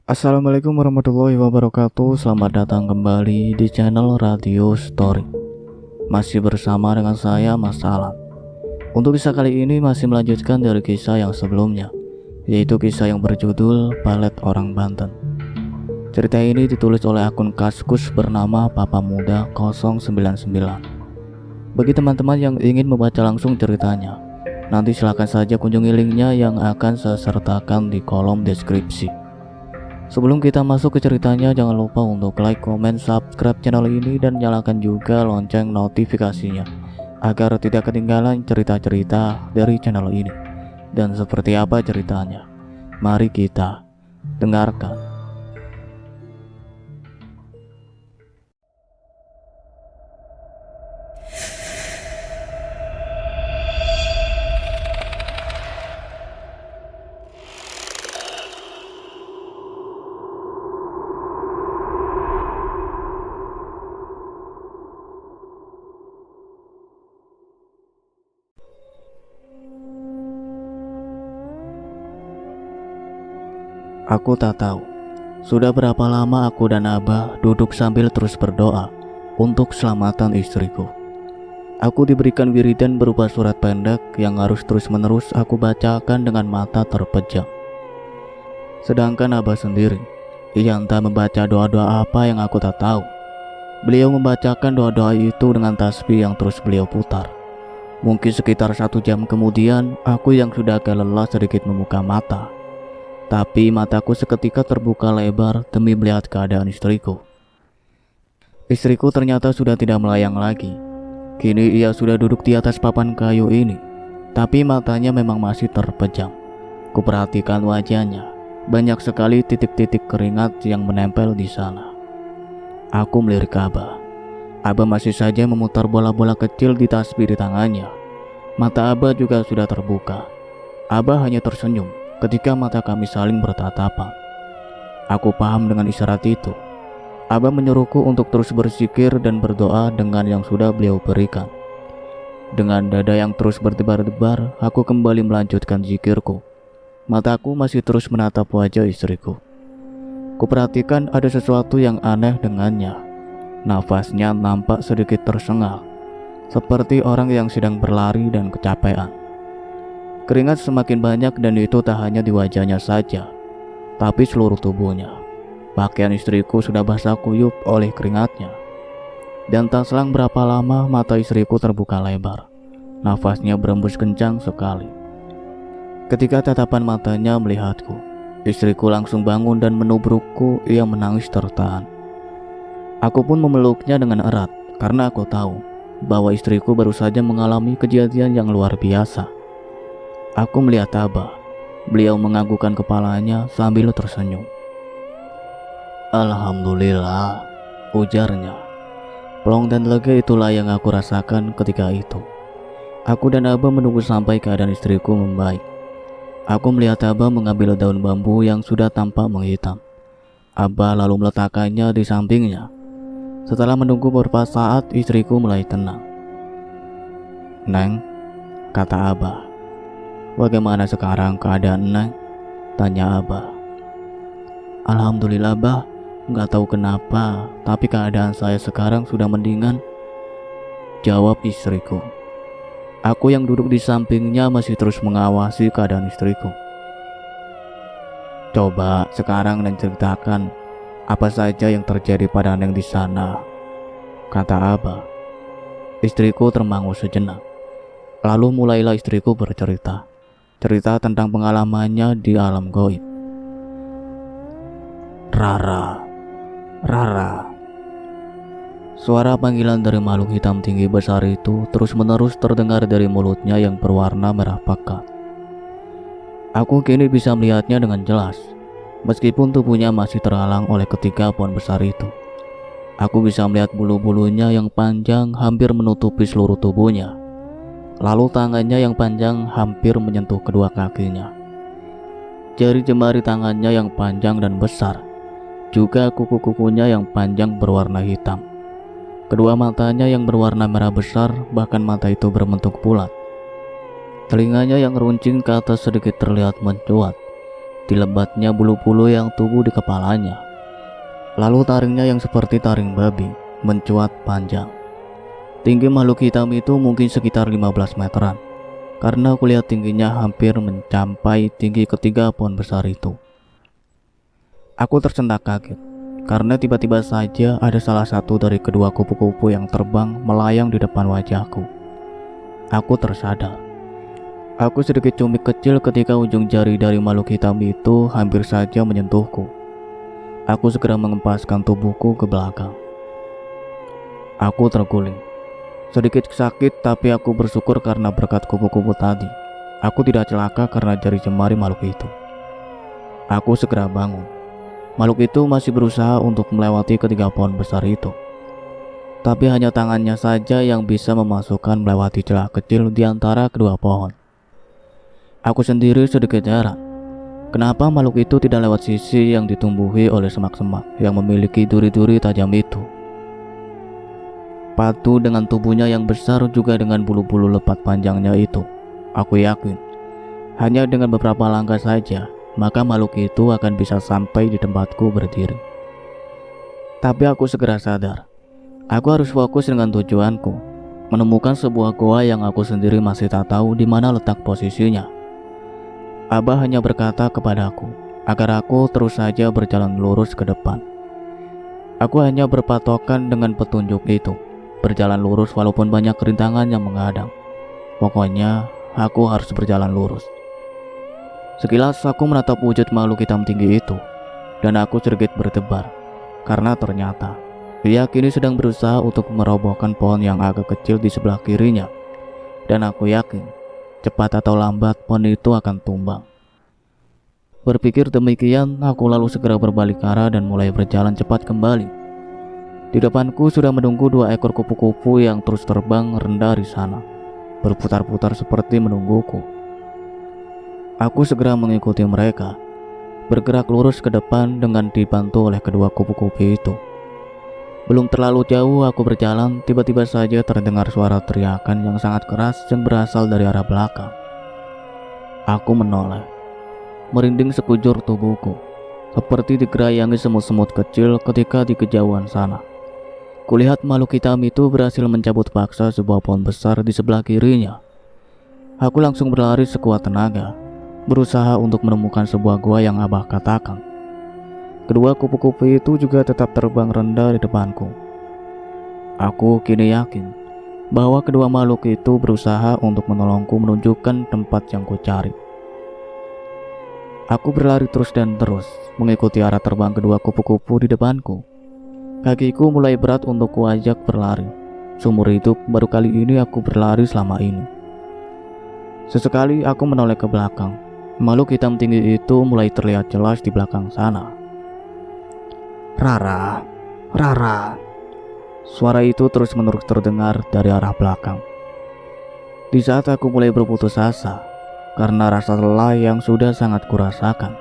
Assalamualaikum warahmatullahi wabarakatuh. Selamat datang kembali di channel Radio Story. Masih bersama dengan saya, Mas Alan. Untuk kisah kali ini masih melanjutkan dari kisah yang sebelumnya, yaitu kisah yang berjudul Balet Orang Banten. Cerita ini ditulis oleh akun Kaskus bernama Papa Muda 099. Bagi teman-teman yang ingin membaca langsung ceritanya, nanti silakan saja kunjungi linknya yang akan saya sertakan di kolom deskripsi. Sebelum kita masuk ke ceritanya, jangan lupa untuk like, comment, subscribe channel ini dan nyalakan juga lonceng notifikasinya agar tidak ketinggalan cerita-cerita dari channel ini. Dan seperti apa ceritanya? Mari kita dengarkan. Aku tak tahu sudah berapa lama aku dan Abah duduk sambil terus berdoa untuk keselamatan istriku. Aku diberikan wiridan berupa surat pendek yang harus terus-menerus aku bacakan dengan mata terpejam. Sedangkan Abah sendiri, ia entah membaca doa-doa apa yang aku tak tahu. Beliau membacakan doa-doa itu dengan tasbih yang terus beliau putar. Mungkin sekitar 1 jam kemudian, aku yang sudah agak lelah sedikit membuka mata. Tapi mataku seketika terbuka lebar demi melihat keadaan istriku. Istriku ternyata sudah tidak melayang lagi. Kini ia sudah duduk di atas papan kayu ini, tapi matanya memang masih terpejam. Kuperhatikan wajahnya, banyak sekali titik-titik keringat yang menempel di sana. Aku melirik Abah. Abah masih saja memutar bola-bola kecil di tasbih di tangannya. Mata Abah juga sudah terbuka. Abah hanya tersenyum ketika mata kami saling bertatapan. Aku paham dengan isyarat itu. Abah menyuruhku untuk terus berzikir dan berdoa dengan yang sudah beliau berikan. Dengan dada yang terus berdebar-debar, aku kembali melanjutkan zikirku. Mataku masih terus menatap wajah istriku. Kuperhatikan ada sesuatu yang aneh dengannya. Nafasnya nampak sedikit tersengal, seperti orang yang sedang berlari dan kecapean. Keringat semakin banyak dan itu tak hanya di wajahnya saja, tapi seluruh tubuhnya. Pakaian istriku sudah basah kuyup oleh keringatnya. Dan tak selang berapa lama mata istriku terbuka lebar. Nafasnya berembus kencang sekali. Ketika tatapan matanya melihatku, istriku langsung bangun dan menubrukku. Ia menangis tertahan. Aku pun memeluknya dengan erat karena aku tahu bahwa istriku baru saja mengalami kejadian yang luar biasa. Aku melihat Abah. Beliau menganggukkan kepalanya sambil tersenyum. Alhamdulillah, ujarnya. Plong dan lega itulah yang aku rasakan ketika itu. Aku dan Abah menunggu sampai keadaan istriku membaik. Aku melihat Abah mengambil daun bambu yang sudah tampak menghitam. Abah lalu meletakkannya di sampingnya. Setelah menunggu beberapa saat, istriku mulai tenang. "Neng," kata Abah. "Bagaimana sekarang keadaan Neng?" tanya Abah. "Alhamdulillah Bah, nggak tahu kenapa, tapi keadaan saya sekarang sudah mendingan," jawab istriku. Aku yang duduk di sampingnya masih terus mengawasi keadaan istriku. "Coba sekarang Neng ceritakan apa saja yang terjadi pada Neng di sana," kata Abah. Istriku termangu sejenak. Lalu mulailah istriku bercerita. Cerita tentang pengalamannya di alam gaib. "Rara, Rara." Suara panggilan dari makhluk hitam tinggi besar itu terus-menerus terdengar dari mulutnya yang berwarna merah pekat. Aku kini bisa melihatnya dengan jelas, meskipun tubuhnya masih terhalang oleh ketiga pohon besar itu. Aku bisa melihat bulu-bulunya yang panjang hampir menutupi seluruh tubuhnya. Lalu tangannya yang panjang hampir menyentuh kedua kakinya. Jari jemari tangannya yang panjang dan besar. Juga kuku-kukunya yang panjang berwarna hitam. Kedua matanya yang berwarna merah besar, bahkan mata itu berbentuk bulat. Telinganya yang runcing ke atas sedikit terlihat mencuat. dilebatnya bulu-bulu yang tumbuh di kepalanya. Lalu taringnya yang seperti taring babi mencuat panjang. Tinggi makhluk hitam itu mungkin sekitar 15 meteran, karena aku lihat tingginya hampir mencapai tinggi ketiga pohon besar itu. Aku tersentak kaget, karena tiba-tiba saja ada salah satu dari kedua kupu-kupu yang terbang melayang di depan wajahku. Aku tersadar. Aku sedikit cumik kecil ketika ujung jari dari makhluk hitam itu hampir saja menyentuhku. Aku segera mengempaskan tubuhku ke belakang. Aku terguling. Sedikit sakit, tapi aku bersyukur karena berkat kupu-kupu tadi. Aku tidak celaka karena jari jemari makhluk itu. Aku segera bangun. Makhluk itu masih berusaha untuk melewati ketiga pohon besar itu. Tapi hanya tangannya saja yang bisa memasukkan melewati celah kecil di antara kedua pohon. Aku sendiri sedikit heran. Kenapa makhluk itu tidak lewat sisi yang ditumbuhi oleh semak-semak yang memiliki duri-duri tajam itu? Patu dengan tubuhnya yang besar juga dengan bulu-bulu lebat panjangnya itu. Aku yakin, hanya dengan beberapa langkah saja, maka makhluk itu akan bisa sampai di tempatku berdiri. Tapi aku segera sadar, aku harus fokus dengan tujuanku, menemukan sebuah goa yang aku sendiri masih tak tahu di mana letak posisinya. Abah hanya berkata kepadaku, agar aku terus saja berjalan lurus ke depan. Aku hanya berpatokan dengan petunjuk itu. Berjalan lurus walaupun banyak rintangan yang menghadang. Pokoknya aku harus berjalan lurus. Sekilas aku menatap wujud makhluk hitam tinggi itu, dan aku sedikit berdebar, karena ternyata dia kini sedang berusaha untuk merobohkan pohon yang agak kecil di sebelah kirinya. Dan aku yakin, cepat atau lambat pohon itu akan tumbang. Berpikir demikian, aku lalu segera berbalik arah dan mulai berjalan cepat kembali. Di depanku sudah menunggu dua ekor kupu-kupu yang terus terbang rendah di sana, berputar-putar seperti menungguku. Aku segera mengikuti mereka, bergerak lurus ke depan dengan dibantu oleh kedua kupu-kupu itu. Belum terlalu jauh aku berjalan, tiba-tiba saja terdengar suara teriakan yang sangat keras yang berasal dari arah belakang. Aku menoleh, merinding sekujur tubuhku, seperti digerayangi semut-semut kecil ketika di kejauhan sana. Kulihat makhluk hitam itu berhasil mencabut paksa sebuah pohon besar di sebelah kirinya. Aku langsung berlari sekuat tenaga, berusaha untuk menemukan sebuah gua yang Abah katakan. Kedua kupu-kupu itu juga tetap terbang rendah di depanku. Aku kini yakin bahwa kedua makhluk itu berusaha untuk menolongku menunjukkan tempat yang kucari. Aku berlari terus dan terus, mengikuti arah terbang kedua kupu-kupu di depanku. Kakiku mulai berat untuk kuajak berlari. Seumur hidup baru kali ini aku berlari selama ini. Sesekali aku menoleh ke belakang. Makhluk hitam tinggi itu mulai terlihat jelas di belakang sana. Rara, Rara. Suara itu terus-menerus terdengar dari arah belakang. Di saat aku mulai berputus asa, karena rasa lelah yang sudah sangat kurasakan,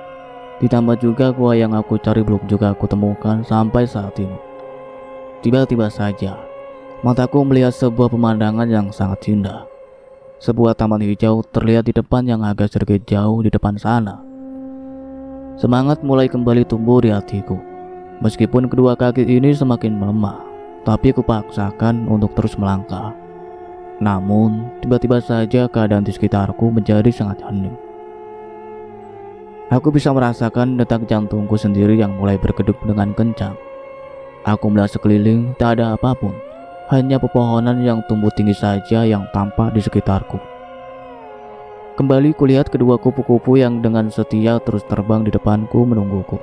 ditambah juga gua yang aku cari belum juga aku temukan sampai saat ini. Tiba-tiba saja, mataku melihat sebuah pemandangan yang sangat indah. Sebuah taman hijau terlihat di depan yang agak sedikit jauh di depan sana. Semangat mulai kembali tumbuh di hatiku. Meskipun kedua kaki ini semakin melemah, tapi kupaksakan untuk terus melangkah. Namun, tiba-tiba saja keadaan di sekitarku menjadi sangat hening. Aku bisa merasakan detak jantungku sendiri yang mulai berkedip dengan kencang. Aku melihat sekeliling, tak ada apapun, hanya pepohonan yang tumbuh tinggi saja yang tampak di sekitarku. Kembali kulihat kedua kupu-kupu yang dengan setia terus terbang di depanku menungguku.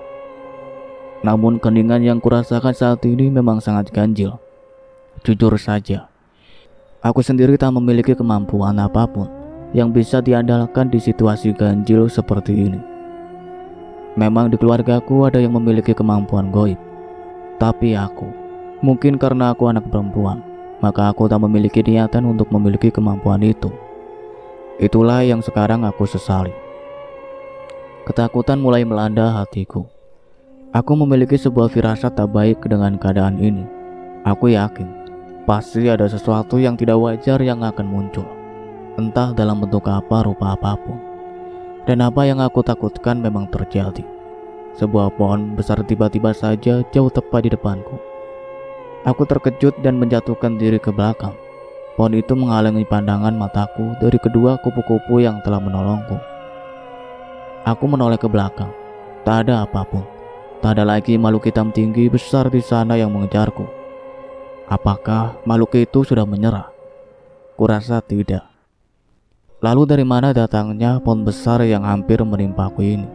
Namun keningan yang kurasakan saat ini memang sangat ganjil. Jujur saja, aku sendiri tak memiliki kemampuan apapun yang bisa diandalkan di situasi ganjil seperti ini. Memang di keluargaku ada yang memiliki kemampuan gaib. Tapi aku, mungkin karena aku anak perempuan, maka aku tak memiliki niatan untuk memiliki kemampuan itu. Itulah yang sekarang aku sesali. Ketakutan mulai melanda hatiku. Aku memiliki sebuah firasat tak baik dengan keadaan ini. Aku yakin, pasti ada sesuatu yang tidak wajar yang akan muncul. Entah dalam bentuk apa rupa apapun. Dan apa yang aku takutkan memang terjadi. Sebuah pohon besar tiba-tiba saja jauh tepat di depanku. Aku terkejut dan menjatuhkan diri ke belakang. Pohon itu menghalangi pandangan mataku dari kedua kupu-kupu yang telah menolongku. Aku menoleh ke belakang. Tak ada apapun. Tak ada lagi makhluk hitam tinggi besar di sana yang mengejarku. Apakah makhluk itu sudah menyerah? Kurasa tidak. Lalu dari mana datangnya pohon besar yang hampir menimpaku ini?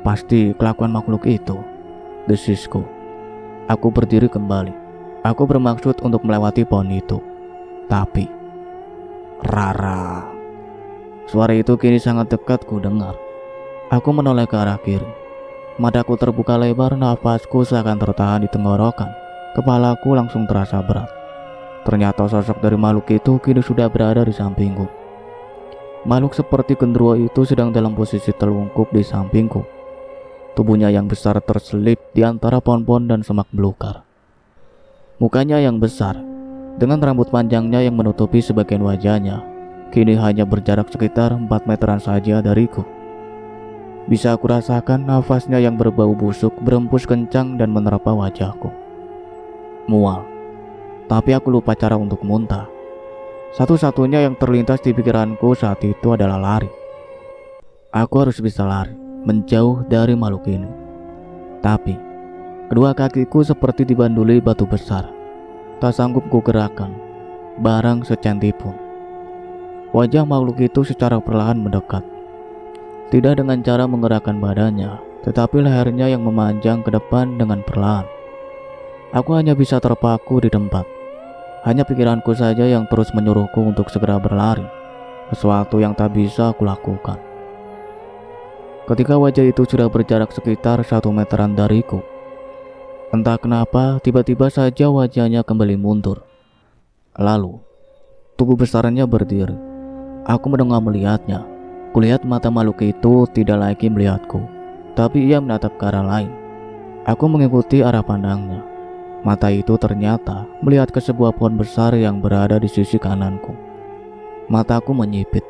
Pasti kelakuan makhluk itu, desisku. Aku berdiri kembali. Aku bermaksud untuk melewati pohon itu. Tapi, Rara. Suara itu kini sangat dekat ku dengar. Aku menoleh ke arah kiri. Mataku terbuka lebar, nafasku seakan tertahan di tenggorokan. Kepalaku langsung terasa berat. Ternyata sosok dari makhluk itu kini sudah berada di sampingku. Makhluk seperti genderuwo itu sedang dalam posisi telungkup di sampingku. Tubuhnya yang besar terselip di antara pohon-pohon dan semak belukar. Mukanya yang besar, dengan rambut panjangnya yang menutupi sebagian wajahnya, kini hanya berjarak sekitar 4 meteran saja dariku. Bisa aku rasakan nafasnya yang berbau busuk berembus kencang dan menerpa wajahku. Mual, tapi aku lupa cara untuk muntah. Satu-satunya yang terlintas di pikiranku saat itu adalah lari. Aku harus bisa lari, menjauh dari makhluk ini. Tapi, kedua kakiku seperti dibanduli batu besar. Tak sanggup ku gerakkan, barang secentipun. Wajah makhluk itu secara perlahan mendekat. Tidak dengan cara menggerakkan badannya, tetapi lehernya yang memanjang ke depan dengan perlahan. Aku hanya bisa terpaku di tempat. Hanya pikiranku saja yang terus menyuruhku untuk segera berlari, sesuatu yang tak bisa aku lakukan. Ketika wajah itu sudah berjarak sekitar 1 meteran dariku, entah kenapa tiba-tiba saja wajahnya kembali mundur. Lalu, tubuh besarnya berdiri. Aku mendengar melihatnya. Kulihat mata makhluk itu tidak lagi melihatku, tapi ia menatap ke arah lain. Aku mengikuti arah pandangnya. Mata itu ternyata melihat ke sebuah pohon besar yang berada di sisi kananku. Mataku menyipit,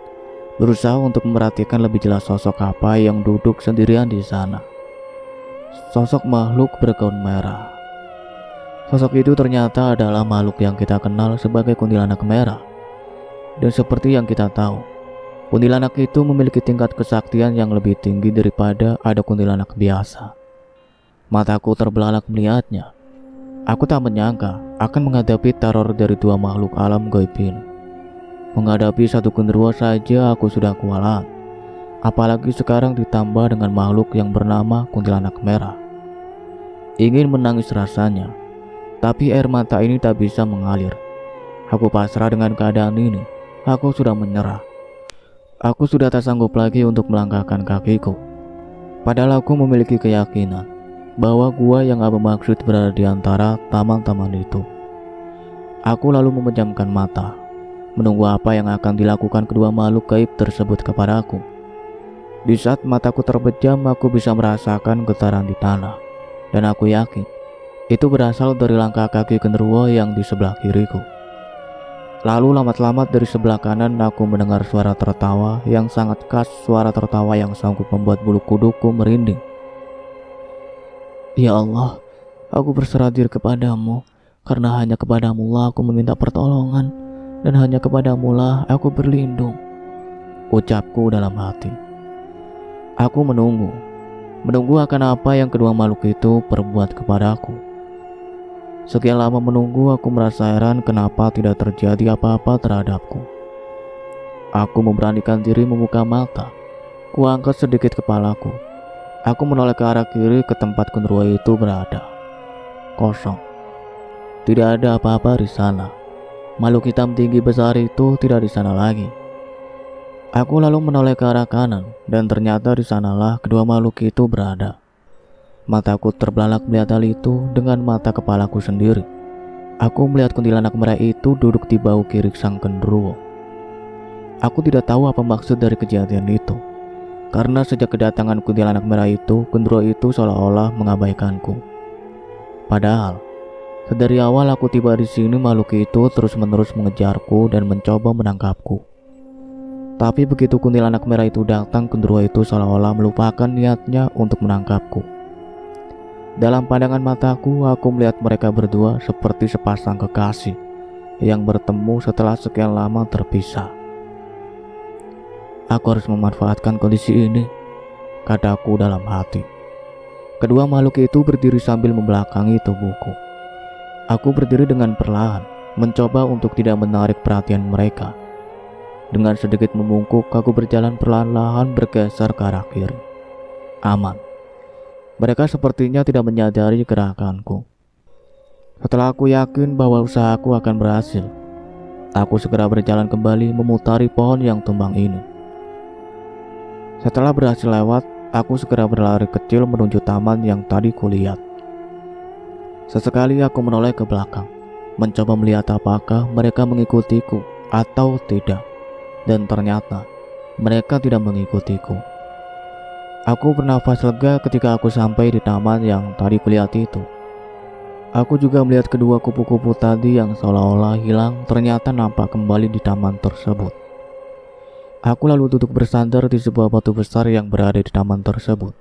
berusaha untuk memperhatikan lebih jelas sosok apa yang duduk sendirian di sana. Sosok makhluk bergaun merah. Sosok itu ternyata adalah makhluk yang kita kenal sebagai kuntilanak merah. Dan seperti yang kita tahu, kuntilanak itu memiliki tingkat kesaktian yang lebih tinggi daripada ada kuntilanak biasa. Mataku terbelalak melihatnya. Aku tak menyangka akan menghadapi teror dari dua makhluk alam gaib ini. Menghadapi satu genderuwo saja aku sudah kewalahan, apalagi sekarang ditambah dengan makhluk yang bernama kuntilanak merah. Ingin menangis rasanya, tapi air mata ini tak bisa mengalir. Aku pasrah dengan keadaan ini. Aku sudah menyerah. Aku sudah tak sanggup lagi untuk melangkahkan kakiku. Padahal aku memiliki keyakinan bahwa gua yang aku maksud berada di antara taman-taman itu. Aku lalu memejamkan mata, menunggu apa yang akan dilakukan kedua makhluk gaib tersebut kepadaku. Di saat mataku terbejam, aku bisa merasakan getaran di tanah, dan aku yakin itu berasal dari langkah kaki genderuwo yang di sebelah kiriku. Lalu lambat-lambat dari sebelah kanan aku mendengar suara tertawa yang sangat khas, suara tertawa yang sanggup membuat bulu kuduku merinding. Ya Allah, aku berserah diri kepadamu, karena hanya kepadamu lah aku meminta pertolongan, dan hanya kepadamu lah aku berlindung, ucapku dalam hati. Aku menunggu akan apa yang kedua makhluk itu perbuat kepadaku. Sekian lama menunggu, aku merasa heran kenapa tidak terjadi apa-apa terhadapku. Aku memberanikan diri membuka mata. Kuangkat sedikit kepalaku. Aku menoleh ke arah kiri ke tempat genderuwo itu berada. Kosong. Tidak ada apa-apa di sana. Makhluk hitam tinggi besar itu tidak di sana lagi. Aku lalu menoleh ke arah kanan, dan ternyata di sanalah kedua makhluk itu berada. Mataku terbelalak melihat hal itu dengan mata kepalaku sendiri. Aku melihat kuntilanak merah itu duduk di bahu kiri sang genderuwo. Aku tidak tahu apa maksud dari kejadian itu, karena sejak kedatangan kuntilanak merah itu, genderuwo itu seolah-olah mengabaikanku. Padahal, dari awal aku tiba di sini, makhluk itu terus-menerus mengejarku dan mencoba menangkapku. Tapi begitu kuntilanak merah itu datang, genderuwo itu seolah-olah melupakan niatnya untuk menangkapku. Dalam pandangan mataku, aku melihat mereka berdua seperti sepasang kekasih yang bertemu setelah sekian lama terpisah. Aku harus memanfaatkan kondisi ini, kataku dalam hati. Kedua makhluk itu berdiri sambil membelakangi tubuhku. Aku berdiri dengan perlahan, mencoba untuk tidak menarik perhatian mereka. Dengan sedikit membungkuk, aku berjalan perlahan-lahan bergeser ke arah kiri. Aman. Mereka sepertinya tidak menyadari gerakanku. Setelah aku yakin bahwa usahaku akan berhasil, aku segera berjalan kembali memutari pohon yang tumbang ini. Setelah berhasil lewat, aku segera berlari kecil menuju taman yang tadi kulihat. Sesekali aku menoleh ke belakang, mencoba melihat apakah mereka mengikutiku atau tidak. Dan ternyata mereka tidak mengikutiku. Aku bernafas lega ketika aku sampai di taman yang tadi kulihat itu. Aku juga melihat kedua kupu-kupu tadi yang seolah-olah hilang ternyata nampak kembali di taman tersebut. Aku lalu duduk bersandar di sebuah batu besar yang berada di taman tersebut.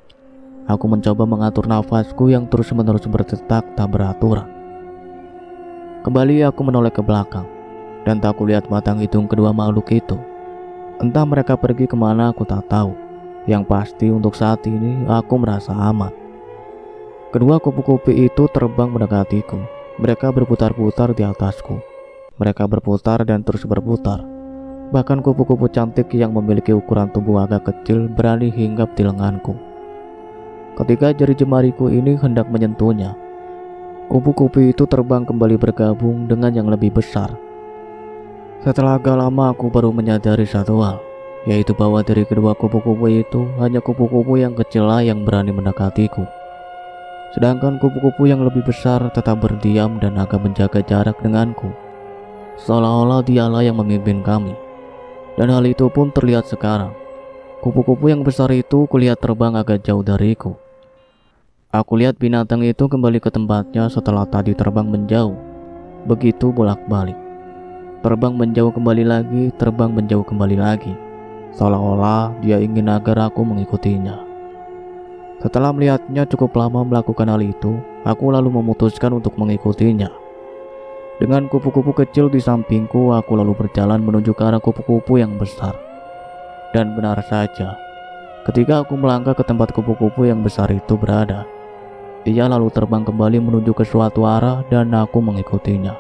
Aku mencoba mengatur nafasku yang terus-menerus berdetak tak beraturan. Kembali aku menoleh ke belakang, dan tak kulihat batang hidung kedua makhluk itu. Entah mereka pergi kemana aku tak tahu. Yang pasti untuk saat ini aku merasa aman. Kedua kupu-kupu itu terbang mendekatiku. Mereka berputar-putar di atasku. Mereka berputar dan terus berputar. Bahkan kupu-kupu cantik yang memiliki ukuran tubuh agak kecil berani hinggap di lenganku. Ketika jari jemariku ini hendak menyentuhnya, kupu-kupu itu terbang kembali bergabung dengan yang lebih besar. Setelah agak lama aku baru menyadari satu hal, yaitu bahwa dari kedua kupu-kupu itu hanya kupu-kupu yang kecil lah yang berani mendekatiku. Sedangkan kupu-kupu yang lebih besar tetap berdiam dan agak menjaga jarak denganku, seolah-olah dialah yang memimpin kami. Dan hal itu pun terlihat sekarang. Kupu-kupu yang besar itu kulihat terbang agak jauh dariku. Aku lihat binatang itu kembali ke tempatnya setelah tadi terbang menjauh. Begitu bolak-balik. Terbang menjauh kembali lagi, terbang menjauh kembali lagi. Seolah-olah dia ingin agar aku mengikutinya. Setelah melihatnya cukup lama melakukan hal itu, aku lalu memutuskan untuk mengikutinya. Dengan kupu-kupu kecil di sampingku, aku lalu berjalan menuju ke arah kupu-kupu yang besar. Dan benar saja, ketika aku melangkah ke tempat kupu-kupu yang besar itu berada, ia lalu terbang kembali menuju ke suatu arah dan aku mengikutinya.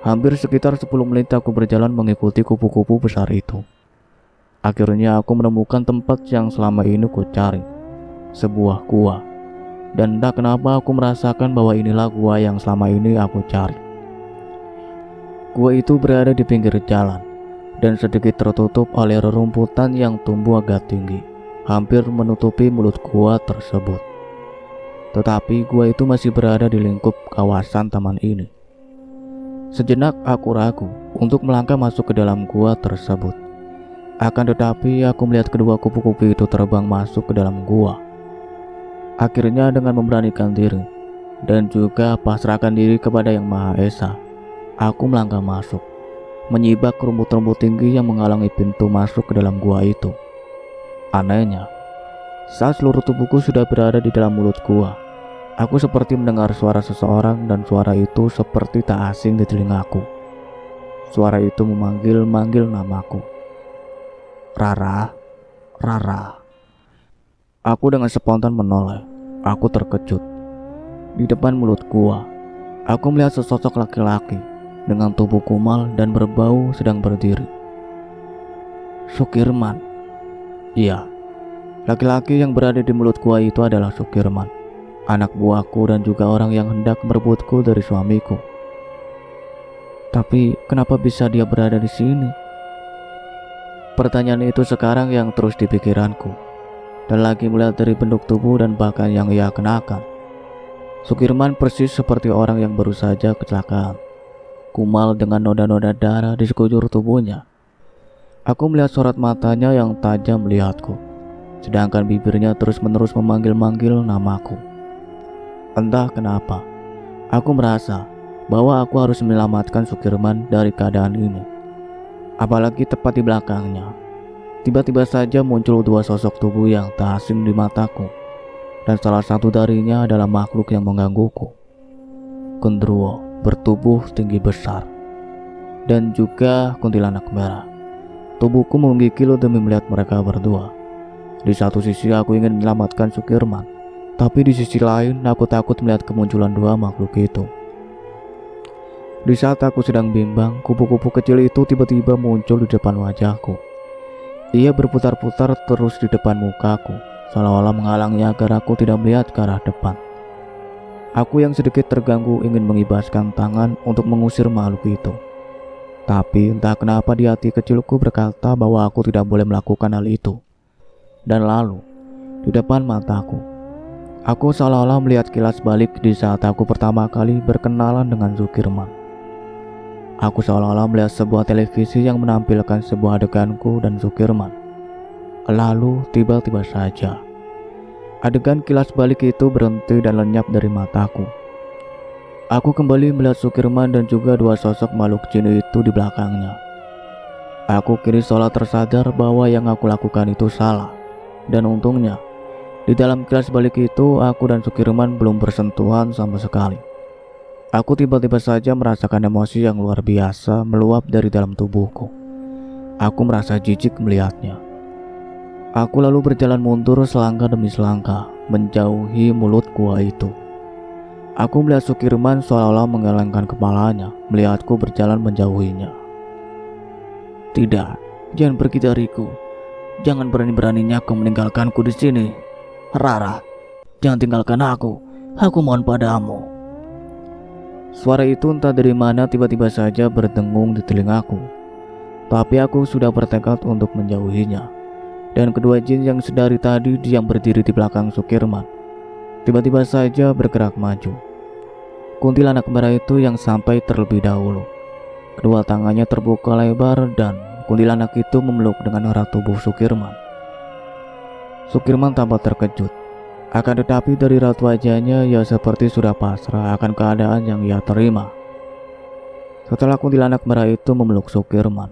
Hampir sekitar 10 menit aku berjalan mengikuti kupu-kupu besar itu. Akhirnya aku menemukan tempat yang selama ini ku cari, sebuah gua. Dan entah kenapa aku merasakan bahwa inilah gua yang selama ini aku cari. Gua itu berada di pinggir jalan dan sedikit tertutup oleh rerumputan yang tumbuh agak tinggi, hampir menutupi mulut gua tersebut. Tetapi gua itu masih berada di lingkup kawasan taman ini. Sejenak aku ragu untuk melangkah masuk ke dalam gua tersebut. Akan tetapi aku melihat kedua kupu-kupu itu terbang masuk ke dalam gua. Akhirnya dengan memberanikan diri dan juga pasrahkan diri kepada Yang Maha Esa, aku melangkah masuk, menyibak rumput-rumput tinggi yang menghalangi pintu masuk ke dalam gua itu. Anehnya, saat seluruh tubuhku sudah berada di dalam mulut gua, aku seperti mendengar suara seseorang dan suara itu seperti tak asing di telingaku. Suara itu memanggil-manggil namaku. Rara, Rara. Aku dengan spontan menoleh. Aku terkejut. Di depan mulut gua, aku melihat sesosok laki-laki dengan tubuh kumal dan berbau sedang berdiri. Sukirman. Iya, laki-laki yang berada di mulut gua itu adalah Sukirman, anak buahku dan juga orang yang hendak merebutku dari suamiku. Tapi kenapa bisa dia berada di sini? Pertanyaan itu sekarang yang terus di pikiranku. Dan lagi melihat dari bentuk tubuh dan bahkan yang ia kenakan, Sukirman persis seperti orang yang baru saja kecelakaan, kumal dengan noda-noda darah di sekujur tubuhnya. Aku melihat sorot matanya yang tajam melihatku, sedangkan bibirnya terus-menerus memanggil-manggil namaku. Entah kenapa, aku merasa bahwa aku harus menyelamatkan Sukirman dari keadaan ini. apalagi tepat di belakangnya. Tiba-tiba saja muncul dua sosok tubuh yang tak asing di mataku, dan salah satu darinya adalah makhluk yang menggangguku. Genderuwo bertubuh tinggi besar, dan juga kuntilanak merah. Tubuhku menggigil demi melihat mereka berdua. Di satu sisi aku ingin menyelamatkan Sukirman, tapi di sisi lain aku takut melihat kemunculan dua makhluk itu. Di saat aku sedang bimbang, kupu-kupu kecil itu tiba-tiba muncul di depan wajahku. Ia berputar-putar terus di depan mukaku, seolah-olah menghalangnya agar aku tidak melihat ke arah depan. Aku yang sedikit terganggu ingin mengibaskan tangan untuk mengusir makhluk itu. Tapi entah kenapa di hati kecilku berkata bahwa aku tidak boleh melakukan hal itu. Dan lalu, di depan mataku, aku seolah-olah melihat kilas balik di saat aku pertama kali berkenalan dengan Sukirman. Aku seolah-olah melihat sebuah televisi yang menampilkan sebuah adeganku dan Sukirman. Lalu tiba-tiba saja, adegan kilas balik itu berhenti dan lenyap dari mataku. Aku kembali melihat Sukirman dan juga dua sosok makhluk jin itu di belakangnya. Aku kini seolah tersadar bahwa yang aku lakukan itu salah. Dan untungnya, di dalam kilas balik itu aku dan Sukirman belum bersentuhan sama sekali. Aku tiba-tiba saja merasakan emosi yang luar biasa meluap dari dalam tubuhku. Aku merasa jijik melihatnya. Aku lalu berjalan mundur selangkah demi selangkah, menjauhi mulut gua itu. Aku melihat Sukirman seolah-olah menggelengkan kepalanya, melihatku berjalan menjauhinya. Tidak, jangan pergi dariku. Jangan berani-beraninya kau meninggalkanku di sini. Rara, jangan tinggalkan aku. Aku mohon padamu. Suara itu entah dari mana tiba-tiba saja berdengung di telingaku. Tapi aku sudah bertekad untuk menjauhinya. Dan kedua jin yang sedari tadi yang berdiri di belakang Sukirman tiba-tiba saja bergerak maju. Kuntilanak merah itu yang sampai terlebih dahulu. Kedua tangannya terbuka lebar dan kuntilanak itu memeluk dengan erat tubuh Sukirman. Sukirman tampak terkejut. Akan tetapi dari raut wajahnya ia seperti sudah pasrah akan keadaan yang ia terima. Setelah kuntilanak merah itu memeluk Sukirman,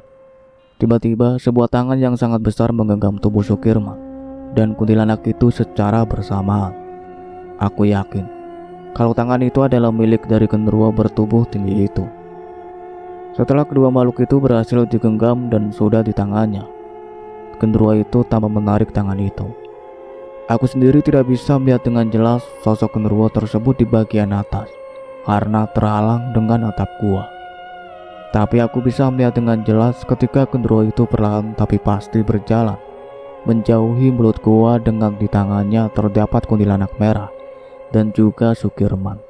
tiba-tiba sebuah tangan yang sangat besar menggenggam tubuh Sukirman dan kuntilanak itu secara bersamaan. Aku yakin kalau tangan itu adalah milik dari genderuwo bertubuh tinggi itu. Setelah kedua makhluk itu berhasil digenggam dan sudah di tangannya, genderuwo itu tanpa menarik tangan itu. Aku sendiri tidak bisa melihat dengan jelas sosok genderuwo tersebut di bagian atas karena terhalang dengan atap gua. Tapi aku bisa melihat dengan jelas ketika genderuwo itu perlahan tapi pasti berjalan menjauhi mulut gua dengan di tangannya terdapat kuntilanak merah dan juga Sukirman.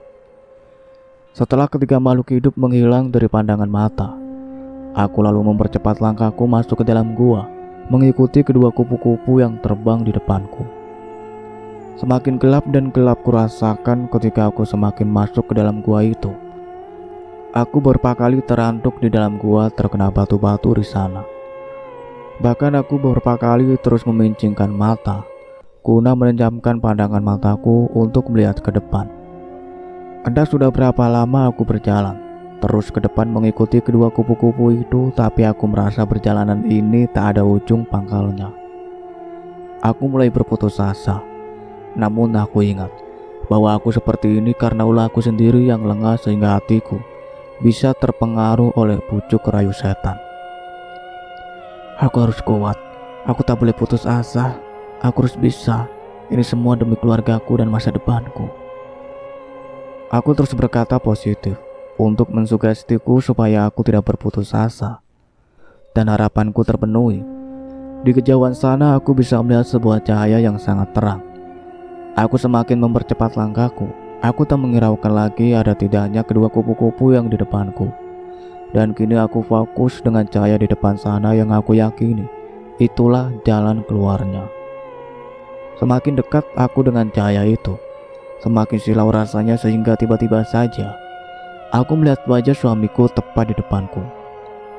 Setelah ketiga makhluk hidup menghilang dari pandangan mata, aku lalu mempercepat langkahku masuk ke dalam gua, mengikuti kedua kupu-kupu yang terbang di depanku. Semakin gelap dan gelap kurasakan ketika aku semakin masuk ke dalam gua itu. Aku beberapa kali terantuk di dalam gua terkena batu-batu di sana. Bahkan aku beberapa kali terus memincingkan mata, guna menenjamkan pandangan mataku untuk melihat ke depan. Entah sudah berapa lama aku berjalan, terus ke depan mengikuti kedua kupu-kupu itu, tapi aku merasa perjalanan ini tak ada ujung pangkalnya. Aku mulai berputus asa. Namun aku ingat bahwa aku seperti ini karena ulah aku sendiri yang lengah sehingga hatiku bisa terpengaruh oleh pucuk rayu setan. Aku harus kuat, aku tak boleh putus asa, aku harus bisa. Ini semua demi keluargaku dan masa depanku. Aku terus berkata positif untuk mensugestiku supaya aku tidak berputus asa. Dan harapanku terpenuhi. Di kejauhan sana aku bisa melihat sebuah cahaya yang sangat terang. Aku semakin mempercepat langkahku. Aku tak menghiraukan lagi ada tidaknya kedua kupu-kupu yang di depanku. Dan kini aku fokus dengan cahaya di depan sana yang aku yakini itulah jalan keluarnya. Semakin dekat aku dengan cahaya itu, semakin silau rasanya sehingga tiba-tiba saja aku melihat wajah suamiku tepat di depanku.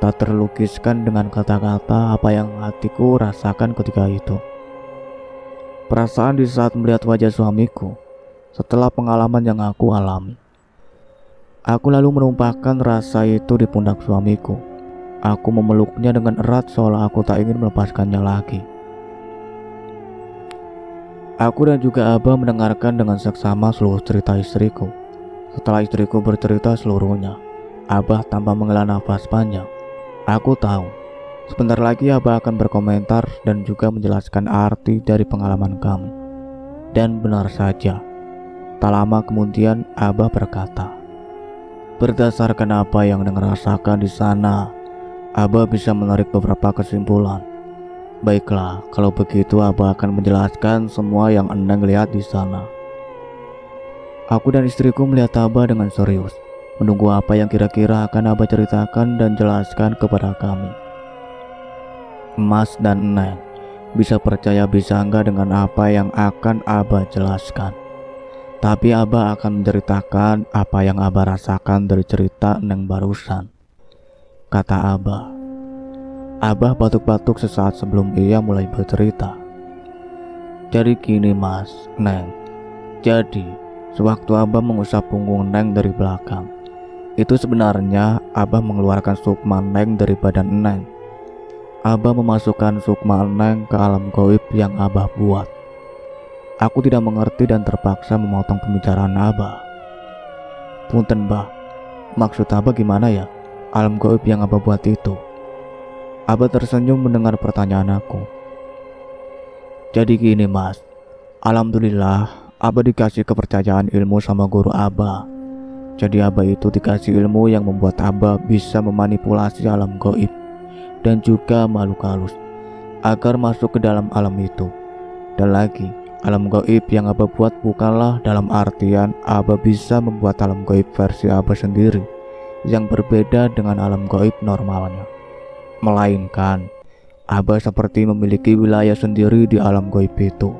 Tak terlukiskan dengan kata-kata apa yang hatiku rasakan ketika itu. Perasaan di saat melihat wajah suamiku setelah pengalaman yang aku alami. Aku lalu menumpahkan rasa itu di pundak suamiku. Aku memeluknya dengan erat seolah aku tak ingin melepaskannya lagi. Aku dan juga Abah mendengarkan dengan seksama seluruh cerita istriku. Setelah istriku bercerita seluruhnya, Abah tanpa menghela nafas panjang. Aku tahu, sebentar lagi Abah akan berkomentar dan juga menjelaskan arti dari pengalaman kami. Dan benar saja, tak lama kemudian Abah berkata, berdasarkan apa yang Neng rasakan di sana, Abah bisa menarik beberapa kesimpulan. Baiklah, kalau begitu Abah akan menjelaskan semua yang Neng lihat di sana. Aku dan istriku melihat Abah dengan serius, menunggu apa yang kira-kira akan Abah ceritakan dan jelaskan kepada kami. Mas dan Neng bisa percaya bisa enggak dengan apa yang akan Abah jelaskan. Tapi Abah akan menceritakan apa yang Abah rasakan dari cerita Neng barusan, kata Abah. Abah batuk-batuk sesaat sebelum ia mulai bercerita. Jadi gini Mas, Neng. Jadi, sewaktu Abah mengusap punggung Neng dari belakang, itu sebenarnya Abah mengeluarkan sukma Neng dari badan Neng. Abah memasukkan sukma Neng ke alam gaib yang Abah buat. Aku tidak mengerti dan terpaksa memotong pembicaraan Abah. Punten Bah, maksud Abah gimana ya? Alam gaib yang Abah buat itu? Abah tersenyum mendengar pertanyaan aku. Jadi gini Mas, alhamdulillah Abah dikasih kepercayaan ilmu sama guru Abah. Jadi Abah itu dikasih ilmu yang membuat Abah bisa memanipulasi alam gaib dan juga makhluk halus agar masuk ke dalam alam itu. Dan lagi, alam gaib yang Abah buat bukanlah dalam artian Abah bisa membuat alam gaib versi Abah sendiri yang berbeda dengan alam gaib normalnya, melainkan Abah seperti memiliki wilayah sendiri di alam gaib itu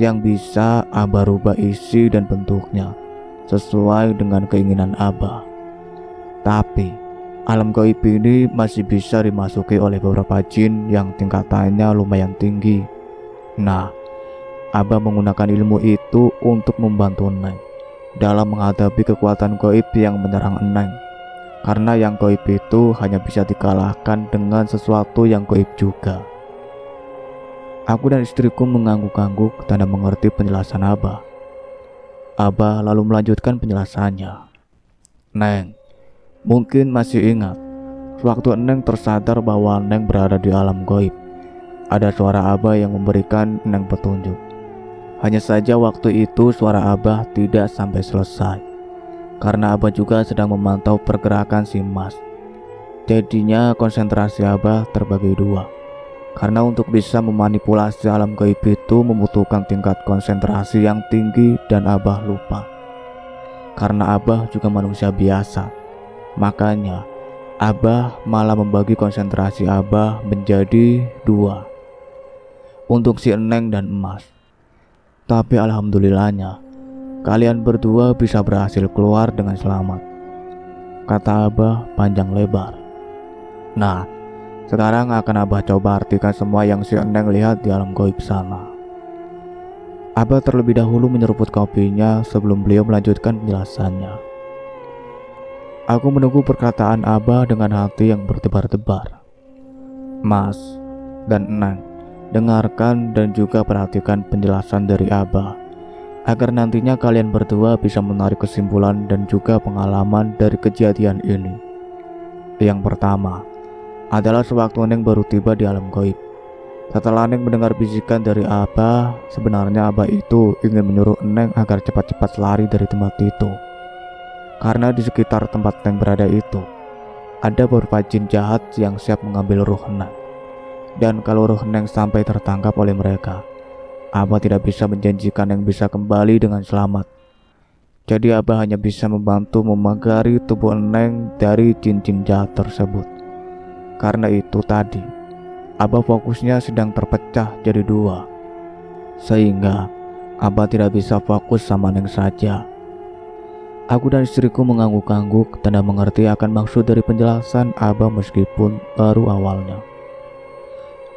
yang bisa Abah rubah isi dan bentuknya sesuai dengan keinginan Abah. Tapi alam gaib ini masih bisa dimasuki oleh beberapa jin yang tingkatannya lumayan tinggi. Nah, Abah menggunakan ilmu itu untuk membantu Neng dalam menghadapi kekuatan gaib yang menyerang Neng. Karena yang gaib itu hanya bisa dikalahkan dengan sesuatu yang gaib juga. Aku dan istriku mengangguk-angguk tanda mengerti penjelasan Abah. Abah lalu melanjutkan penjelasannya. Neng, mungkin masih ingat, sewaktu Neng tersadar bahwa Neng berada di alam gaib, ada suara Abah yang memberikan Neng petunjuk. Hanya saja waktu itu suara Abah tidak sampai selesai, karena Abah juga sedang memantau pergerakan si Mas. Jadinya konsentrasi Abah terbagi dua, karena untuk bisa memanipulasi alam gaib itu membutuhkan tingkat konsentrasi yang tinggi dan Abah lupa. Karena Abah juga manusia biasa, makanya Abah malah membagi konsentrasi Abah menjadi dua, untuk si Neng dan Emas. Tapi alhamdulillahnya, kalian berdua bisa berhasil keluar dengan selamat, kata Abah panjang lebar. Nah, sekarang akan Abah coba artikan semua yang si Neng lihat di alam gaib sana. Abah terlebih dahulu menyeruput kopinya sebelum beliau melanjutkan penjelasannya. Aku menunggu perkataan Abah dengan hati yang berdebar-debar. Mas dan Neng, dengarkan dan juga perhatikan penjelasan dari Abah, agar nantinya kalian berdua bisa menarik kesimpulan dan juga pengalaman dari kejadian ini. Yang pertama adalah sewaktu Neng baru tiba di alam gaib. Setelah Neng mendengar bisikan dari Abah, sebenarnya Abah itu ingin menyuruh Neng agar cepat-cepat lari dari tempat itu. Karena di sekitar tempat Neng berada itu ada beberapa jin jahat yang siap mengambil ruh Neng. Dan kalau ruh Neng sampai tertangkap oleh mereka, Abah tidak bisa menjanjikan Neng bisa kembali dengan selamat. Jadi Abah hanya bisa membantu memagari tubuh Neng dari jin-jin jahat tersebut. Karena itu tadi, Abah fokusnya sedang terpecah jadi dua, sehingga Abah tidak bisa fokus sama Neng saja. Aku dan istriku mengangguk-angguk tanda mengerti akan maksud dari penjelasan Abah meskipun baru awalnya.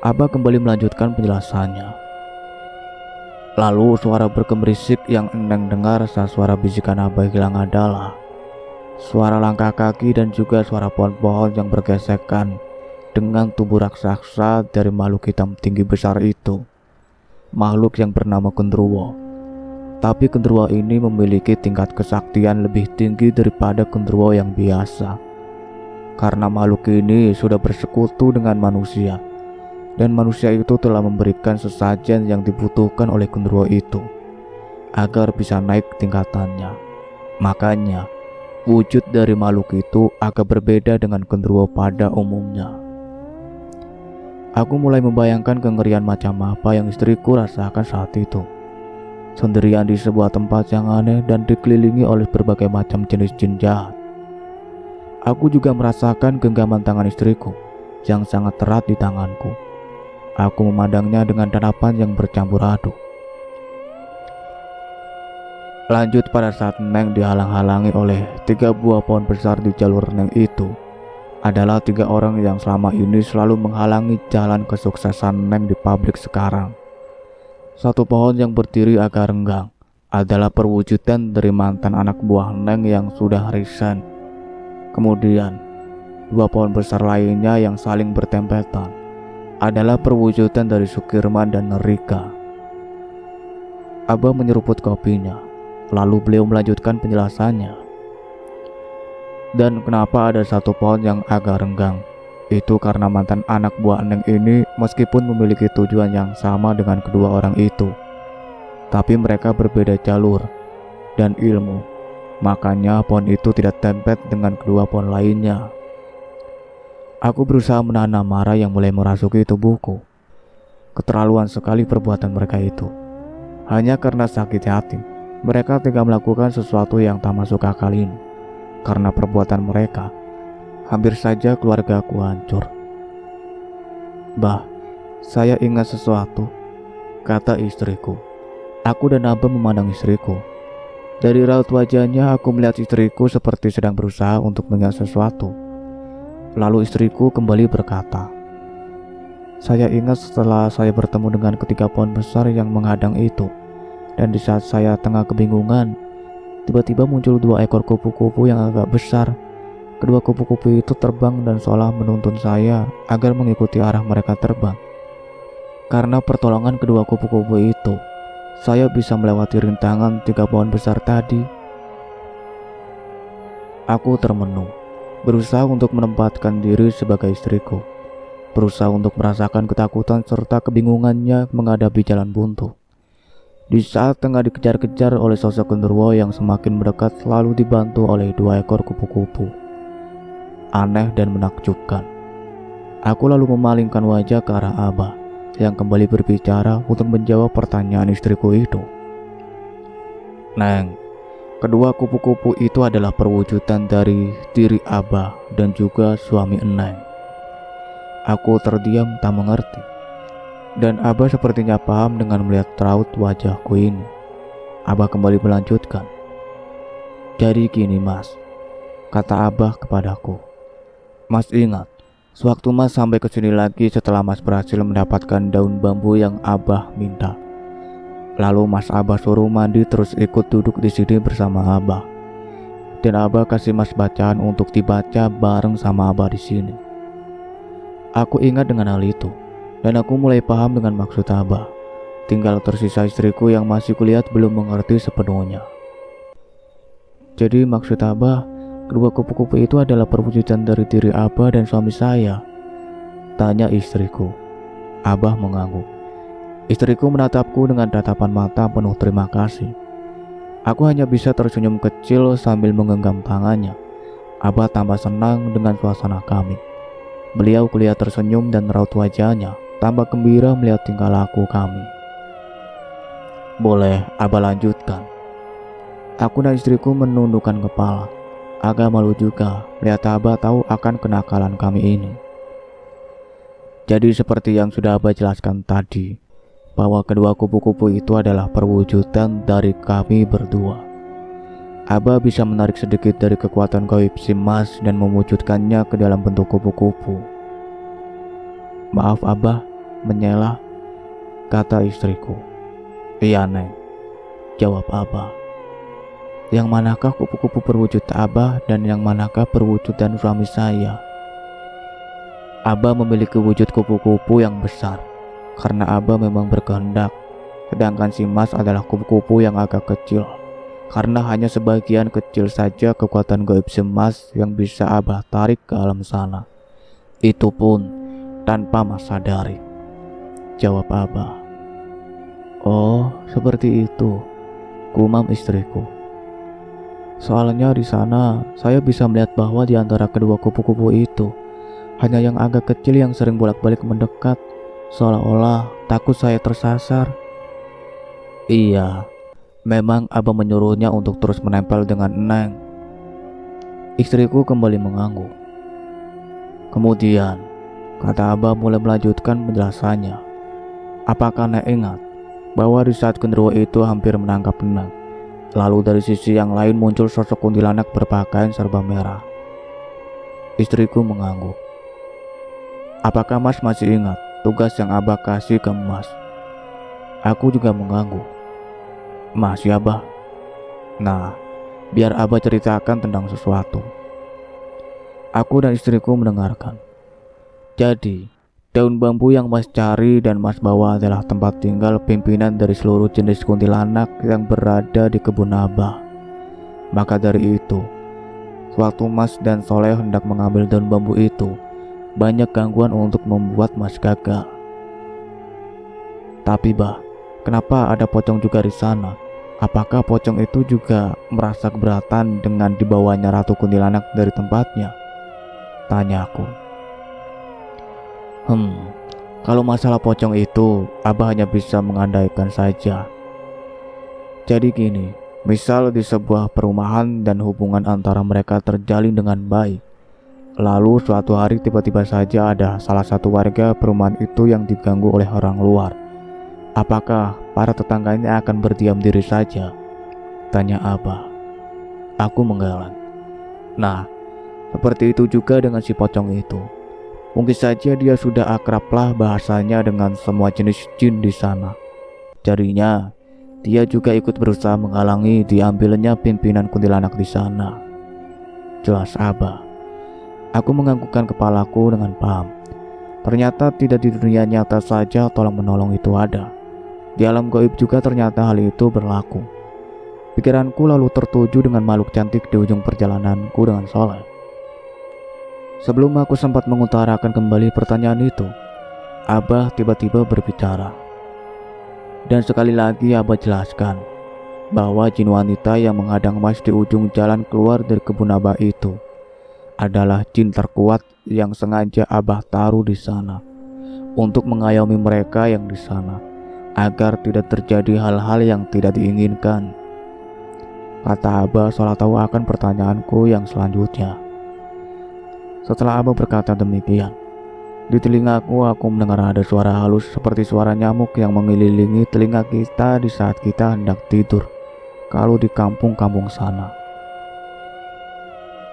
Abah kembali melanjutkan penjelasannya. Lalu suara bergemerisik yang Neng dengar saat suara bisikan Abah hilang adalah suara langkah kaki dan juga suara pohon-pohon yang bergesekan dengan tubuh raksasa dari makhluk hitam tinggi besar itu. Makhluk yang bernama genderuwo. Tapi genderuwo ini memiliki tingkat kesaktian lebih tinggi daripada genderuwo yang biasa. Karena makhluk ini sudah bersekutu dengan manusia, dan manusia itu telah memberikan sesajen yang dibutuhkan oleh genderuwo itu agar bisa naik tingkatannya. Makanya wujud dari makhluk itu agak berbeda dengan genderuwo pada umumnya. Aku mulai membayangkan kengerian macam apa yang istriku rasakan saat itu. Sendirian di sebuah tempat yang aneh dan dikelilingi oleh berbagai macam jenis jin jahat. Aku juga merasakan genggaman tangan istriku yang sangat erat di tanganku. Aku memandangnya dengan tatapan yang bercampur aduk. Lanjut pada saat Neng dihalang-halangi oleh 3 buah pohon besar di jalur Neng itu. Adalah 3 orang yang selama ini selalu menghalangi jalan kesuksesan Neng di pabrik sekarang. Satu pohon yang berdiri agak renggang adalah perwujudan dari mantan anak buah Neng yang sudah resign. Kemudian 2 pohon besar lainnya yang saling bertempetan adalah perwujudan dari Sukirman dan Rika. Abah menyeruput kopinya, lalu beliau melanjutkan penjelasannya. Dan kenapa ada satu pohon yang agak renggang? Itu karena mantan anak buah Neng ini meskipun memiliki tujuan yang sama dengan kedua orang itu, tapi mereka berbeda jalur dan ilmu. Makanya pohon itu tidak tempet dengan kedua pohon lainnya. Aku berusaha menahan amarah yang mulai merasuki tubuhku. Keterlaluan sekali perbuatan mereka itu. Hanya karena sakit hati, mereka tega melakukan sesuatu yang tak masuk akal ini. Karena perbuatan mereka, hampir saja keluargaku hancur. Bah, saya ingat sesuatu, kata istriku. Aku dan Abah memandang istriku. Dari raut wajahnya aku melihat istriku seperti sedang berusaha untuk mengingat sesuatu. Lalu istriku kembali berkata, saya ingat setelah saya bertemu dengan ketiga pohon besar yang menghadang itu. Dan di saat saya tengah kebingungan, tiba-tiba muncul 2 ekor kupu-kupu yang agak besar. Kedua kupu-kupu itu terbang dan seolah menuntun saya agar mengikuti arah mereka terbang. Karena pertolongan kedua kupu-kupu itu, saya bisa melewati rintangan 3 pohon besar tadi. Aku termenung, berusaha untuk menempatkan diri sebagai istriku, berusaha untuk merasakan ketakutan serta kebingungannya menghadapi jalan buntu. Di saat tengah dikejar-kejar oleh sosok genderuwo yang semakin mendekat selalu dibantu oleh 2 ekor kupu-kupu. Aneh dan menakjubkan. Aku lalu memalingkan wajah ke arah Abah yang kembali berbicara untuk menjawab pertanyaan istriku itu. Neng, kedua kupu-kupu itu adalah perwujudan dari diri Abah dan juga suami Neng. Aku terdiam tak mengerti. Dan Abah sepertinya paham dengan melihat raut wajahku ini. Abah kembali melanjutkan. Jadi gini mas, kata Abah kepadaku. Mas ingat, sewaktu mas sampai ke sini lagi setelah mas berhasil mendapatkan daun bambu yang Abah minta. Lalu mas Abah suruh mandi terus ikut duduk di sini bersama Abah. Dan Abah kasih mas bacaan untuk dibaca bareng sama Abah di sini. Aku ingat dengan hal itu. Dan aku mulai paham dengan maksud Abah. Tinggal tersisa istriku yang masih kulihat belum mengerti sepenuhnya. Jadi maksud Abah, kedua kupu-kupu itu adalah perwujudan dari diri Abah dan suami saya? Tanya istriku. Abah mengangguk. Istriku menatapku dengan tatapan mata penuh terima kasih. Aku hanya bisa tersenyum kecil sambil menggenggam tangannya. Abah tambah senang dengan suasana kami. Beliau kulihat tersenyum dan raut wajahnya tambah gembira melihat tingkah laku kami. Boleh Abah lanjutkan? Aku dan istriku menundukkan kepala. Agak malu juga melihat Abah tahu akan kenakalan kami ini. Jadi seperti yang sudah Abah jelaskan tadi, bahwa kedua kupu-kupu itu adalah perwujudan dari kami berdua. Abah bisa menarik sedikit dari kekuatan gaib si Mas dan mewujudkannya ke dalam bentuk kupu-kupu. Maaf Abah, menyela, kata istriku. Iya Neng, jawab Abah. Yang manakah kupu-kupu berwujud Abah dan yang manakah berwujudan suami saya? Abah memiliki wujud kupu-kupu yang besar karena Abah memang berkehendak, sedangkan si Mas adalah kupu-kupu yang agak kecil karena hanya sebagian kecil saja kekuatan gaib si Mas yang bisa Abah tarik ke alam sana. Itu pun tanpa Mas sadari, jawab Abah. Oh, seperti itu, gumam istriku. Soalnya di sana saya bisa melihat bahwa di antara kedua kupu-kupu itu hanya yang agak kecil yang sering bolak-balik mendekat, seolah-olah takut saya tersasar. Iya, memang Abah menyuruhnya untuk terus menempel dengan Neng. Istriku kembali mengangguk. Kemudian, kata Abah mulai melanjutkan penjelasannya. Apakah Neng ingat bahwa di saat genderuwo itu hampir menangkap Neng, lalu dari sisi yang lain muncul sosok kuntilanak berpakaian serba merah? Istriku mengangguk. Apakah Mas masih ingat tugas yang Abah kasih ke Mas? Aku juga mengangguk. Masih Abah. Nah, biar Abah ceritakan tentang sesuatu. Aku dan istriku mendengarkan. Jadi, daun bambu yang Mas cari dan Mas bawa adalah tempat tinggal pimpinan dari seluruh jenis kuntilanak yang berada di kebun Abah. Maka dari itu, sewaktu Mas dan Soleh hendak mengambil daun bambu itu, banyak gangguan untuk membuat Mas gagal. Tapi Bah, kenapa ada pocong juga di sana? Apakah pocong itu juga merasa keberatan dengan dibawanya Ratu Kuntilanak dari tempatnya? Tanya aku. Kalau masalah pocong itu, Abah hanya bisa mengandaikan saja. Jadi gini, misal di sebuah perumahan dan hubungan antara mereka terjalin dengan baik. Lalu suatu hari tiba-tiba saja ada salah satu warga perumahan itu yang diganggu oleh orang luar. Apakah para tetangganya akan berdiam diri saja? Tanya Abah. Aku menggeleng. Nah, seperti itu juga dengan si pocong itu. Mungkin saja dia sudah akrablah bahasanya dengan semua jenis jin di sana. Jadinya, dia juga ikut berusaha menghalangi diambilnya pimpinan kuntilanak di sana. Jelas Abah. Aku menganggukkan kepalaku dengan paham. Ternyata tidak di dunia nyata saja tolong-menolong itu ada. Di alam gaib juga ternyata hal itu berlaku. Pikiranku lalu tertuju dengan makhluk cantik di ujung perjalananku dengan Soleh. Sebelum aku sempat mengutarakan kembali pertanyaan itu, Abah tiba-tiba berbicara. Dan sekali lagi Abah jelaskan bahwa jin wanita yang menghadang Mas di ujung jalan keluar dari kebun Abah itu adalah jin terkuat yang sengaja Abah taruh di sana untuk mengayomi mereka yang di sana agar tidak terjadi hal-hal yang tidak diinginkan. Kata Abah seolah tahu akan pertanyaanku yang selanjutnya. Setelah Abah berkata demikian, di telingaku aku mendengar ada suara halus seperti suara nyamuk yang mengelilingi telinga kita di saat kita hendak tidur kalau di kampung-kampung sana.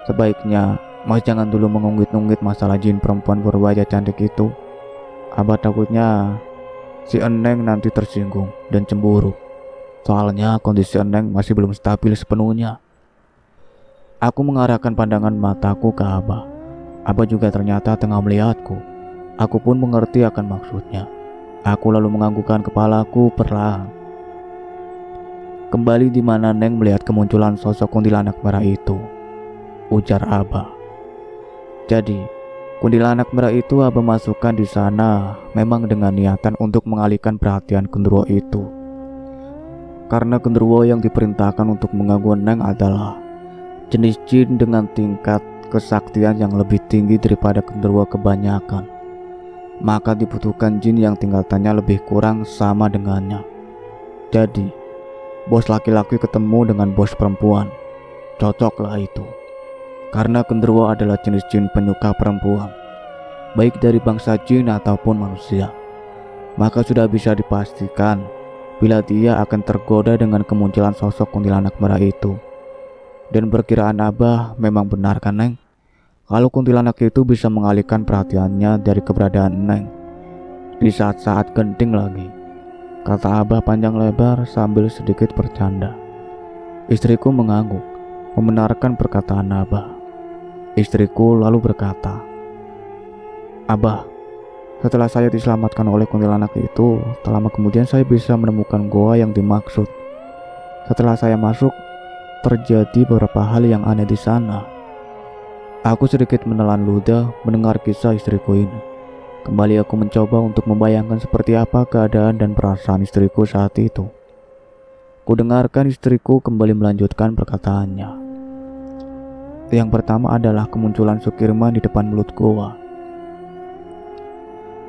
Sebaiknya Mas jangan dulu mengungkit-ungkit masalah jin perempuan berwajah cantik itu. Abah takutnya si Eneng nanti tersinggung dan cemburu. Soalnya kondisi Eneng masih belum stabil sepenuhnya. Aku mengarahkan pandangan mataku ke Abah. Abah juga ternyata tengah melihatku. Aku pun mengerti akan maksudnya. Aku lalu menganggukkan kepalaku perlahan. Kembali di mana Neng melihat kemunculan sosok kuntilanak merah itu, ujar Abah. Jadi, kuntilanak merah itu Abah masukkan di sana memang dengan niatan untuk mengalihkan perhatian genderuwo itu. Karena genderuwo yang diperintahkan untuk mengganggu Neng adalah jenis jin dengan tingkat kesaktian yang lebih tinggi daripada genderuwo kebanyakan, maka dibutuhkan jin yang tingkatannya lebih kurang sama dengannya. Jadi, bos laki-laki ketemu dengan bos perempuan, cocoklah itu. Karena genderuwo adalah jenis jin penyuka perempuan, baik dari bangsa jin ataupun manusia, maka sudah bisa dipastikan bila dia akan tergoda dengan kemunculan sosok kuntilanak merah itu. Dan perkiraan Abah memang benar kan Neng? Kalau kuntilanak itu bisa mengalihkan perhatiannya dari keberadaan Neng di saat-saat genting lagi, kata Abah panjang lebar sambil sedikit bercanda. Istriku mengangguk, membenarkan perkataan Abah. Istriku lalu berkata, "Abah, setelah saya diselamatkan oleh kuntilanak itu, tak lama kemudian saya bisa menemukan goa yang dimaksud. Setelah saya masuk, terjadi beberapa hal yang aneh di sana." Aku sedikit menelan ludah mendengar kisah istriku ini. Kembali aku mencoba untuk membayangkan seperti apa keadaan dan perasaan istriku saat itu. Kudengarkan istriku kembali melanjutkan perkataannya. Yang pertama adalah kemunculan Sukirman di depan mulut goa.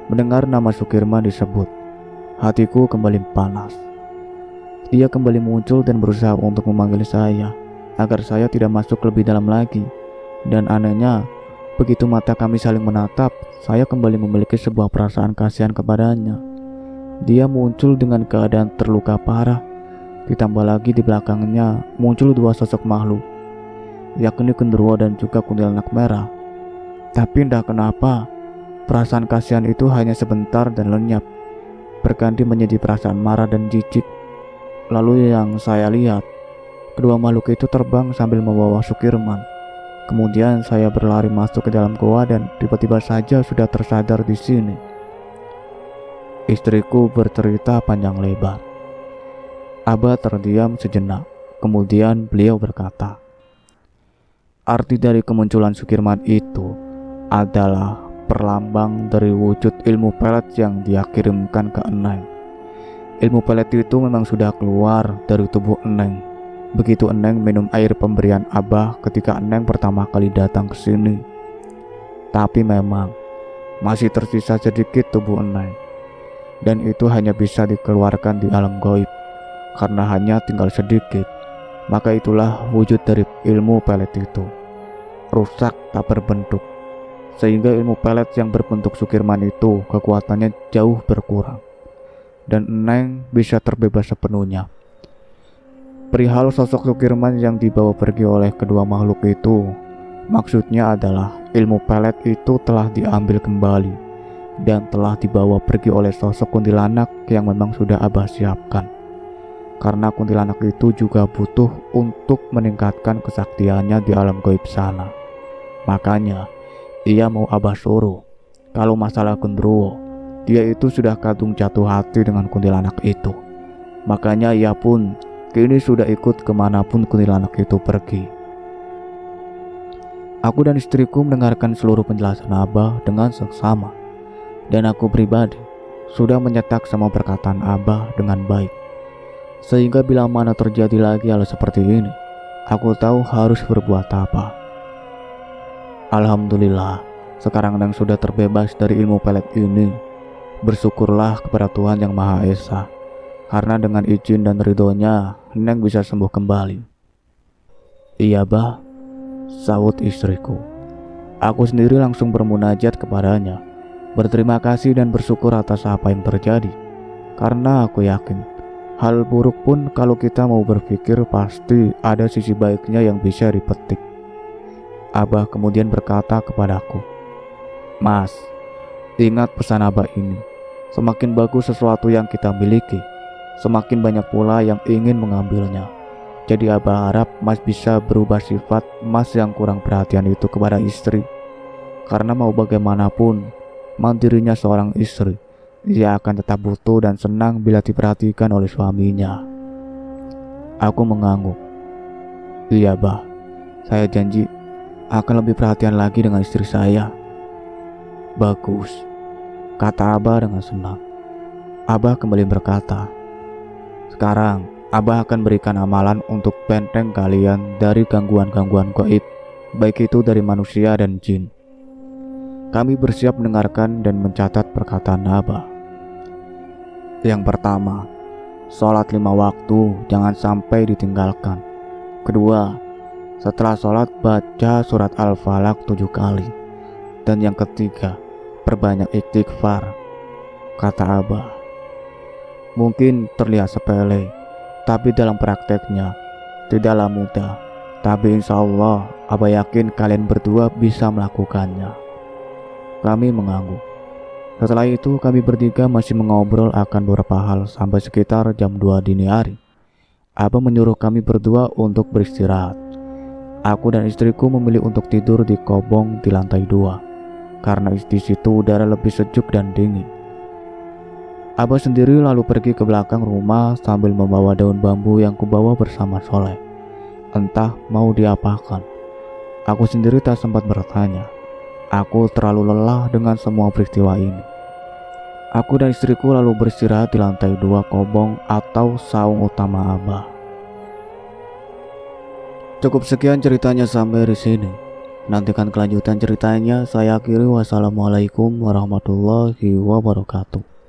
Mendengar nama Sukirman disebut, hatiku kembali panas. Dia kembali muncul dan berusaha untuk memanggil saya, agar saya tidak masuk lebih dalam lagi. Dan anehnya, begitu mata kami saling menatap, saya kembali memiliki sebuah perasaan kasihan kepadanya. Dia muncul dengan keadaan terluka parah. Ditambah lagi di belakangnya muncul dua sosok makhluk, yakni genderuwo dan juga kuntilanak merah. Tapi entah kenapa, perasaan kasihan itu hanya sebentar dan lenyap, berganti menjadi perasaan marah dan jijik. Lalu yang saya lihat, kedua makhluk itu terbang sambil membawa Sukirman. Kemudian saya berlari masuk ke dalam goa dan tiba-tiba saja sudah tersadar di sini. Istriku bercerita panjang lebar. Abah terdiam sejenak, kemudian beliau berkata, "Arti dari kemunculan Sukirman itu adalah perlambang dari wujud ilmu pelet yang dia kirimkan ke Eneng. Ilmu pelet itu memang sudah keluar dari tubuh Eneng. Begitu Eneng minum air pemberian Abah ketika Eneng pertama kali datang ke sini. Tapi memang masih tersisa sedikit tubuh Eneng, dan itu hanya bisa dikeluarkan di alam gaib. Karena hanya tinggal sedikit, maka itulah wujud dari ilmu pelet itu. Rusak tak berbentuk, sehingga ilmu pelet yang berbentuk Sukirman itu kekuatannya jauh berkurang, dan Eneng bisa terbebas sepenuhnya. Perihal sosok Sukirman yang dibawa pergi oleh kedua makhluk itu, maksudnya adalah ilmu pelet itu telah diambil kembali dan telah dibawa pergi oleh sosok kuntilanak yang memang sudah Abah siapkan. Karena kuntilanak itu juga butuh untuk meningkatkan kesaktiannya di alam gaib sana. Makanya ia mau Abah suruh. Kalau masalah genderuwo, dia itu sudah kadung jatuh hati dengan kuntilanak itu. Makanya ia pun kini sudah ikut kemanapun kuntilanak itu pergi. Aku dan istriku mendengarkan seluruh penjelasan Abah dengan seksama. Dan aku pribadi sudah menyetak semua perkataan Abah dengan baik. Sehingga bila mana terjadi lagi hal seperti ini, aku tahu harus berbuat apa. Alhamdulillah, sekarang Eneng sudah terbebas dari ilmu pelet ini. Bersyukurlah kepada Tuhan Yang Maha Esa, karena dengan izin dan ridhonya, Eneng bisa sembuh kembali. Iya bah, sahut istriku. Aku sendiri langsung bermunajat kepadanya, berterima kasih dan bersyukur atas apa yang terjadi. Karena aku yakin, hal buruk pun kalau kita mau berpikir pasti ada sisi baiknya yang bisa dipetik. Abah kemudian berkata kepadaku, "Mas, ingat pesan Abah ini. Semakin bagus sesuatu yang kita miliki, semakin banyak pula yang ingin mengambilnya. Jadi Abah harap Mas bisa berubah sifat Mas yang kurang perhatian itu kepada istri. Karena mau bagaimanapun, mandirinya seorang istri, ia akan tetap butuh dan senang bila diperhatikan oleh suaminya." Aku mengangguk. "Iya bah, saya janji akan lebih perhatian lagi dengan istri saya." "Bagus," kata Abah dengan senang. Abah kembali berkata, "Sekarang Abah akan berikan amalan untuk benteng kalian dari gangguan-gangguan gaib, baik itu dari manusia dan jin." Kami bersiap mendengarkan dan mencatat perkataan Abah. Yang pertama, sholat 5 waktu jangan sampai ditinggalkan. Kedua, setelah sholat baca surat Al-Falaq 7 kali. Dan yang ketiga, perbanyak istighfar. Kata Abah. Mungkin terlihat sepele, tapi dalam prakteknya tidaklah mudah. Tapi insya Allah Abah yakin kalian berdua bisa melakukannya. Kami mengangguk. Setelah itu kami bertiga masih mengobrol akan beberapa hal sampai sekitar jam 2 dini hari. Abah menyuruh kami berdua untuk beristirahat. Aku dan istriku memilih untuk tidur di kobong di lantai 2 karena di situ udara lebih sejuk dan dingin. Abah sendiri lalu pergi ke belakang rumah sambil membawa daun bambu yang kubawa bersama Soleh. Entah mau diapakan. Aku sendiri tak sempat bertanya. Aku terlalu lelah dengan semua peristiwa ini. Aku dan istriku lalu beristirahat di lantai 2 kobong atau saung utama Abah. Cukup sekian ceritanya sampai di sini. Nantikan kelanjutan ceritanya. Saya akhiri. Wassalamualaikum warahmatullahi wabarakatuh.